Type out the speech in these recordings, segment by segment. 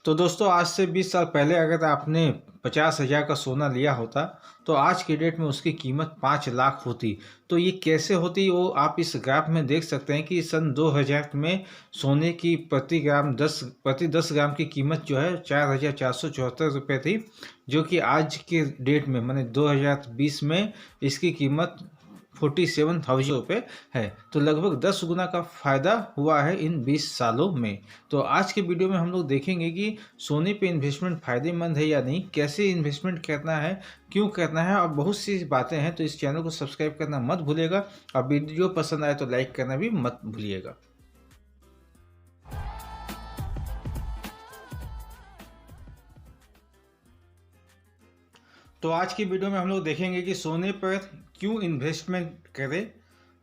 तो दोस्तों आज से 20 साल पहले अगर आपने 50,000 का सोना लिया होता तो आज की डेट में उसकी कीमत 5 लाख होती। तो ये कैसे होती वो आप इस ग्राफ में देख सकते हैं कि सन 2000 में सोने की प्रति 10 ग्राम की कीमत जो है 4,474 रुपये थी, जो कि आज के डेट में माने 2020 में इसकी कीमत 47,000 रुपये है। तो लगभग 10 गुना का फ़ायदा हुआ है इन 20 सालों में। तो आज के वीडियो में हम लोग देखेंगे कि सोने पे इन्वेस्टमेंट फ़ायदेमंद है या नहीं, कैसे इन्वेस्टमेंट करना है, क्यों करना है और बहुत सी बातें हैं। तो इस चैनल को सब्सक्राइब करना मत भूलिएगा और वीडियो पसंद आए तो लाइक करना भी मत भूलिएगा। तो आज की वीडियो में हम लोग देखेंगे कि सोने पर क्यों इन्वेस्टमेंट करें,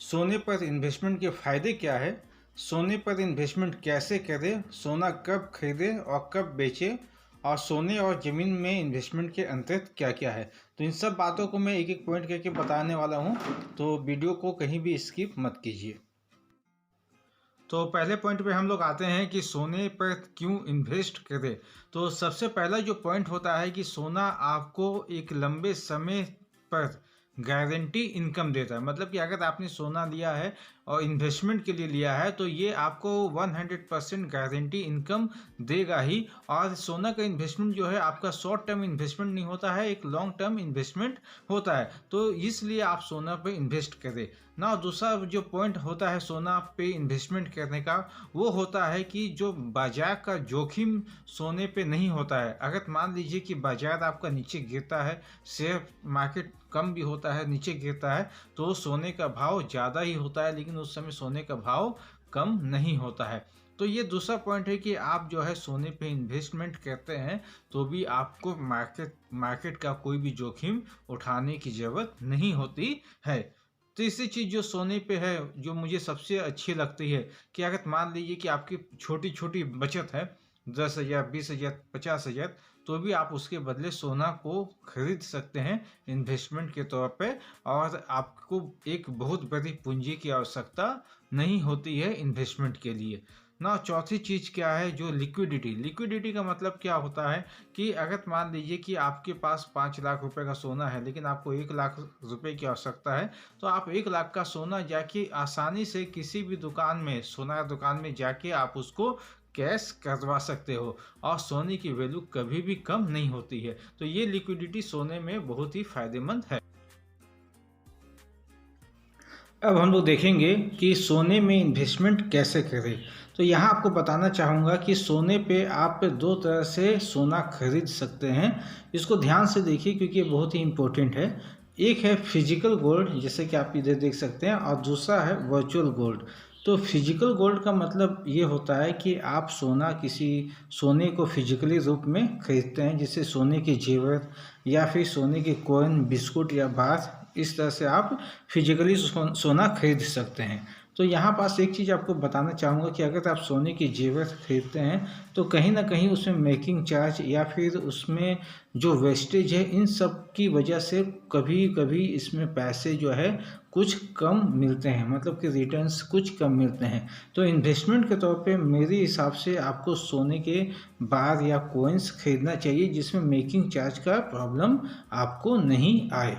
सोने पर इन्वेस्टमेंट के फ़ायदे क्या है, सोने पर इन्वेस्टमेंट कैसे करें, सोना कब खरीदें और कब बेचें, और सोने और ज़मीन में इन्वेस्टमेंट के अंतर क्या क्या है। तो इन सब बातों को मैं एक एक पॉइंट करके बताने वाला हूँ, तो वीडियो को कहीं भी स्किप मत कीजिए। तो पहले पॉइंट पे हम लोग आते हैं कि सोने पर क्यों इन्वेस्ट करें। तो सबसे पहला जो पॉइंट होता है कि सोना आपको एक लंबे समय पर गारंटी इनकम देता है। मतलब कि अगर आपने सोना लिया है और इन्वेस्टमेंट के लिए लिया है तो ये आपको 100% गारंटी इनकम देगा ही। और सोना का इन्वेस्टमेंट जो है आपका शॉर्ट टर्म इन्वेस्टमेंट नहीं होता है, एक लॉन्ग टर्म इन्वेस्टमेंट होता है। तो इसलिए आप सोना पे इन्वेस्ट करें ना। दूसरा जो पॉइंट होता है सोना पे इन्वेस्टमेंट करने का, वो होता है कि जो बाजार का जोखिम सोने पे नहीं होता है। अगर मान लीजिए कि बाजार आपका नीचे गिरता है, शेयर मार्केट कम भी होता है, नीचे गिरता है, तो सोने का भाव ज़्यादा ही होता है, लेकिन उस समय सोने का भाव कम नहीं होता है। तो ये दूसरा पॉइंट है कि आप जो है सोने पे इन्वेस्टमेंट करते हैं तो भी आपको मार्केट का कोई भी जोखिम उठाने की ज़रूरत नहीं होती है। तीसरी चीज़ जो सोने पे है, जो मुझे सबसे अच्छी लगती है, कि अगर मान लीजिए कि आपकी छोटी छोटी बचत है 10,000, 20,000, 50,000, तो भी आप उसके बदले सोना को खरीद सकते हैं इन्वेस्टमेंट के तौर पे, और आपको एक बहुत बड़ी पूंजी की आवश्यकता नहीं होती है इन्वेस्टमेंट के लिए ना। चौथी चीज़ क्या है, जो लिक्विडिटी का मतलब क्या होता है कि अगर मान लीजिए कि आपके पास 5 लाख रुपए का सोना है, लेकिन आपको 1 लाख रुपए की आवश्यकता है, तो आप 1 लाख का सोना जाके आसानी से किसी भी दुकान में, सोना दुकान में जाके आप उसको कैश करवा सकते हो, और सोने की वैल्यू कभी भी कम नहीं होती है। तो ये लिक्विडिटी सोने में बहुत ही फायदेमंद है। अब हम लोग देखेंगे कि सोने में इन्वेस्टमेंट कैसे करें। तो यहाँ आपको बताना चाहूँगा कि सोने पे आप दो तरह से सोना खरीद सकते हैं। इसको ध्यान से देखिए क्योंकि ये बहुत ही इम्पोर्टेंट है। एक है फिजिकल गोल्ड, जैसे कि आप इधर देख सकते हैं, और दूसरा है वर्चुअल गोल्ड। तो फिजिकल गोल्ड का मतलब ये होता है कि आप सोने को फिजिकली रूप में खरीदते हैं, जैसे सोने के जेवर या फिर सोने के कॉइन, बिस्कुट या बार, इस तरह से आप फिजिकली सोना खरीद सकते हैं। तो यहाँ पास एक चीज़ आपको बताना चाहूँगा कि अगर आप सोने के जेवर खरीदते हैं तो कहीं ना कहीं उसमें मेकिंग चार्ज या फिर उसमें जो वेस्टेज है, इन सब की वजह से कभी कभी इसमें पैसे जो है कुछ कम मिलते हैं, मतलब कि रिटर्न्स कुछ कम मिलते हैं। तो इन्वेस्टमेंट के तौर पे मेरे हिसाब से आपको सोने के बार या कॉइन्स खरीदना चाहिए जिसमें मेकिंग चार्ज का प्रॉब्लम आपको नहीं आए।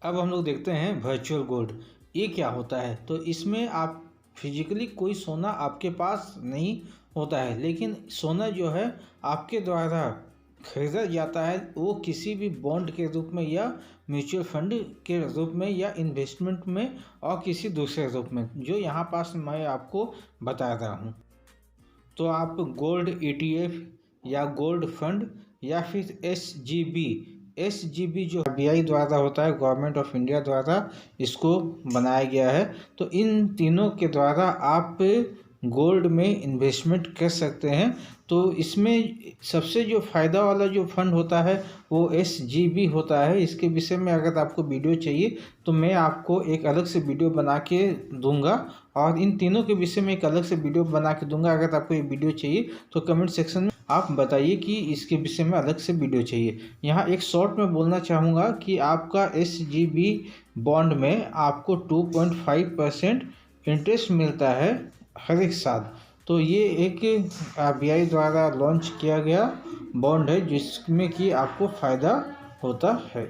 अब हम लोग देखते हैं वर्चुअल गोल्ड, ये क्या होता है। तो इसमें आप फिजिकली कोई सोना आपके पास नहीं होता है, लेकिन सोना जो है आपके द्वारा खरीदा जाता है, वो किसी भी बॉन्ड के रूप में या म्यूचुअल फंड के रूप में या इन्वेस्टमेंट में और किसी दूसरे रूप में, जो यहाँ पास मैं आपको बता रहा हूँ। तो आप गोल्ड ETF या गोल्ड फंड या फिर SGB जो RBI द्वारा होता है, गवर्नमेंट ऑफ इंडिया द्वारा इसको बनाया गया है, तो इन तीनों के द्वारा आप गोल्ड में इन्वेस्टमेंट कर सकते हैं। तो इसमें सबसे जो फ़ायदा वाला जो फंड होता है वो SGB होता है। इसके विषय में अगर आपको वीडियो चाहिए तो मैं आपको एक अलग से वीडियो बना के दूंगा, और इन तीनों के विषय में एक अलग से वीडियो बना के दूंगा। अगर आपको ये वीडियो चाहिए तो कमेंट सेक्शन में आप बताइए कि इसके विषय में अलग से वीडियो चाहिए। यहाँ एक शॉर्ट में बोलना चाहूँगा कि आपका SGB बॉन्ड में आपको 2.5% इंटरेस्ट मिलता है हर एक साल। तो ये एक RBI द्वारा लॉन्च किया गया बॉन्ड है जिसमें कि आपको फ़ायदा होता है।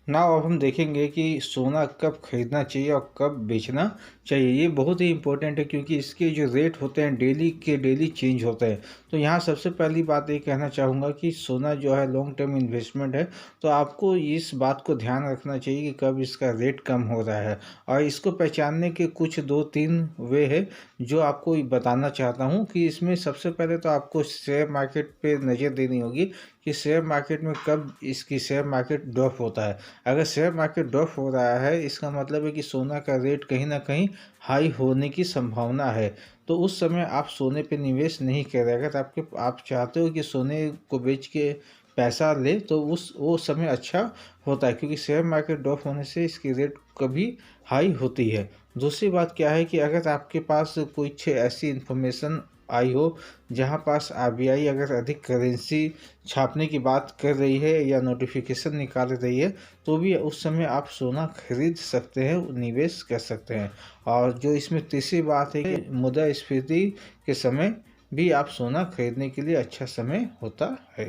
अब हम देखेंगे कि सोना कब खरीदना चाहिए और कब बेचना चाहिए। ये बहुत ही इम्पोर्टेंट है क्योंकि इसके जो रेट होते हैं डेली के डेली चेंज होते हैं। तो यहाँ सबसे पहली बात ये कहना चाहूँगा कि सोना जो है लॉन्ग टर्म इन्वेस्टमेंट है, तो आपको इस बात को ध्यान रखना चाहिए कि कब इसका रेट कम हो रहा है। और इसको पहचानने के कुछ 2-3 वे है जो आपको बताना चाहता हूँ कि इसमें सबसे पहले तो आपको शेयर मार्केट पे नज़र देनी होगी कि शेयर मार्केट में कब इसकी शेयर मार्केट ड्रॉप होता है। अगर शेयर मार्केट ड्रॉप हो रहा है इसका मतलब है कि सोना का रेट कहीं ना कहीं हाई होने की संभावना है। तो उस समय आप सोने पे निवेश नहीं कर रहे। अगर आप चाहते हो कि सोने को बेच के पैसा ले तो वो समय अच्छा होता है क्योंकि शेयर मार्केट ड्रॉप होने से इसकी रेट कभी हाई होती है। दूसरी बात क्या है कि अगर आपके पास कुछ ऐसी इन्फॉर्मेशन आई हो जहां पास RBI अगर अधिक करेंसी छापने की बात कर रही है या नोटिफिकेशन निकाल रही है तो भी उस समय आप सोना खरीद सकते हैं, निवेश कर सकते हैं। और जो इसमें तीसरी बात है कि मुद्रास्फीति के समय भी आप सोना खरीदने के लिए अच्छा समय होता है।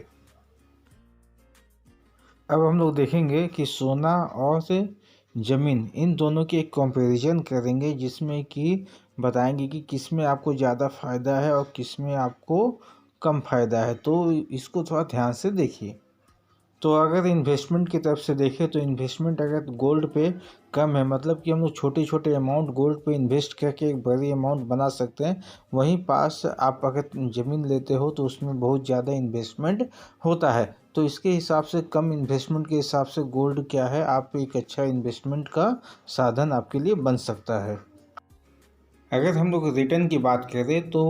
अब हम लोग देखेंगे कि सोना और ज़मीन इन दोनों की एक कंपैरिजन करेंगे जिसमें कि बताएंगे कि किस में आपको ज़्यादा फ़ायदा है और किस में आपको कम फ़ायदा है। तो इसको थोड़ा ध्यान से देखिए। तो अगर इन्वेस्टमेंट की तरफ से देखें तो इन्वेस्टमेंट अगर गोल्ड पे कम है, मतलब कि हम लोग छोटे छोटे अमाउंट गोल्ड पे इन्वेस्ट करके एक बड़ी अमाउंट बना सकते हैं। वहीं पास आप अगर ज़मीन लेते हो तो उसमें बहुत ज़्यादा इन्वेस्टमेंट होता है। तो इसके हिसाब से कम इन्वेस्टमेंट के हिसाब से गोल्ड क्या है, आप एक अच्छा इन्वेस्टमेंट का साधन आपके लिए बन सकता है। अगर हम लोग रिटर्न की बात करें तो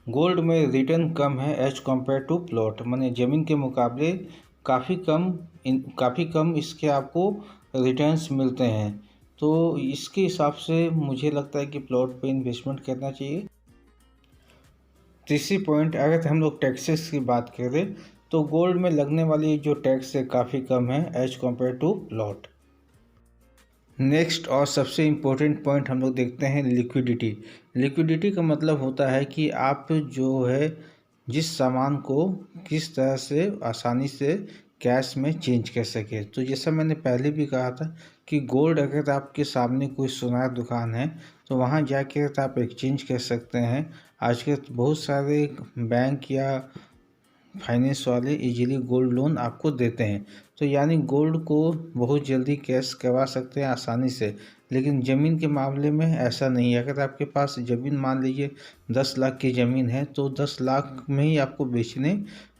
गोल्ड में रिटर्न कम है एज कम्पेयर टू प्लॉट, माने ज़मीन के मुकाबले काफ़ी कम इसके आपको रिटर्न्स मिलते हैं। तो इसके हिसाब से मुझे लगता है कि प्लॉट पे इन्वेस्टमेंट करना चाहिए। तीसरी पॉइंट, अगर हम लोग टैक्सेस की बात करें तो गोल्ड में लगने वाली जो टैक्स है काफ़ी कम है as compare to plot. Next और सबसे इम्पोर्टेंट पॉइंट हम लोग देखते हैं लिक्विडिटी। लिक्विडिटी का मतलब होता है कि आप जो है जिस सामान को किस तरह से आसानी से कैश में चेंज कर सके। तो जैसा मैंने पहले भी कहा था कि गोल्ड अगर आपके सामने कोई सुनार दुकान है तो वहाँ जाकर आप एक्सचेंज कर सकते हैं। आजकल बहुत सारे बैंक या फाइनेंस वाले इजीली गोल्ड लोन आपको देते हैं। तो यानी गोल्ड को बहुत जल्दी कैश करवा सकते हैं आसानी से। लेकिन ज़मीन के मामले में ऐसा नहीं है। अगर आपके पास ज़मीन मान लीजिए 10 लाख की ज़मीन है तो 10 लाख में ही आपको बेचने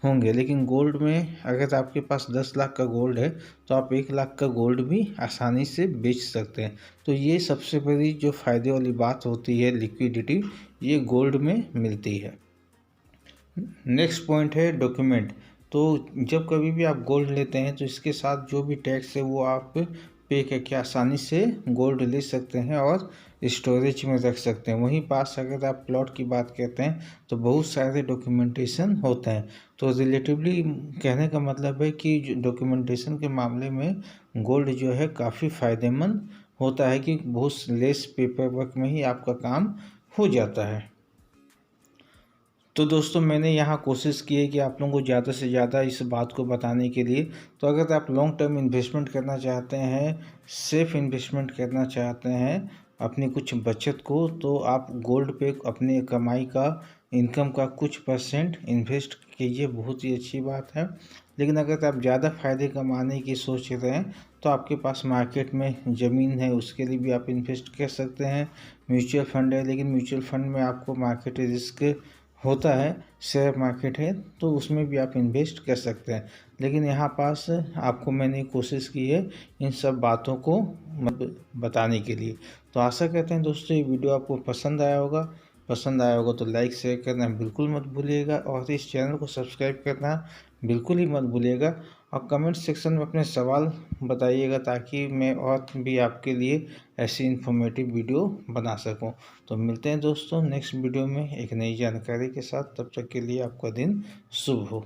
होंगे। लेकिन गोल्ड में अगर आपके पास 10 लाख का गोल्ड है तो आप 1 लाख का गोल्ड भी आसानी से बेच सकते हैं। तो ये सबसे बड़ी जो फ़ायदे वाली बात होती है लिक्विडिटी, ये गोल्ड में मिलती है। नेक्स्ट पॉइंट है डॉक्यूमेंट। तो जब कभी भी आप गोल्ड लेते हैं तो इसके साथ जो भी टैक्स है वो आप पे करके आसानी से गोल्ड ले सकते हैं और स्टोरेज में रख सकते हैं। वहीं पास अगर आप प्लॉट की बात करते हैं तो बहुत सारे डॉक्यूमेंटेशन होते हैं। तो रिलेटिवली कहने का मतलब है कि डॉक्यूमेंटेशन के मामले में गोल्ड जो है काफ़ी फ़ायदेमंद होता है कि बहुत लेस पेपर वर्क में ही आपका काम हो जाता है। तो दोस्तों मैंने यहाँ कोशिश की है कि आप लोगों को ज़्यादा से ज़्यादा इस बात को बताने के लिए। तो अगर आप लॉन्ग टर्म इन्वेस्टमेंट करना चाहते हैं, सेफ इन्वेस्टमेंट करना चाहते हैं अपनी कुछ बचत को, तो आप गोल्ड पे अपने कमाई का इनकम का कुछ परसेंट इन्वेस्ट कीजिए, बहुत ही अच्छी बात है। लेकिन अगर आप ज़्यादा फ़ायदे कमाने की सोच रहे हैं तो आपके पास मार्केट में ज़मीन है उसके लिए भी आप इन्वेस्ट कर सकते हैं। म्यूचुअल फंड है, लेकिन म्यूचुअल फंड में आपको मार्केट रिस्क होता है, शेयर मार्केट है तो उसमें भी आप इन्वेस्ट कर सकते हैं। लेकिन यहाँ पास आपको मैंने कोशिश की है इन सब बातों को बताने के लिए। तो आशा करते हैं दोस्तों ये वीडियो आपको पसंद आया होगा। पसंद आया होगा तो लाइक शेयर करना बिल्कुल मत भूलिएगा और इस चैनल को सब्सक्राइब करना बिल्कुल ही मत भूलिएगा। और कमेंट सेक्शन में अपने सवाल बताइएगा ताकि मैं और भी आपके लिए ऐसी इन्फॉर्मेटिव वीडियो बना सकूं। तो मिलते हैं दोस्तों नेक्स्ट वीडियो में एक नई जानकारी के साथ। तब तक के लिए आपका दिन शुभ हो।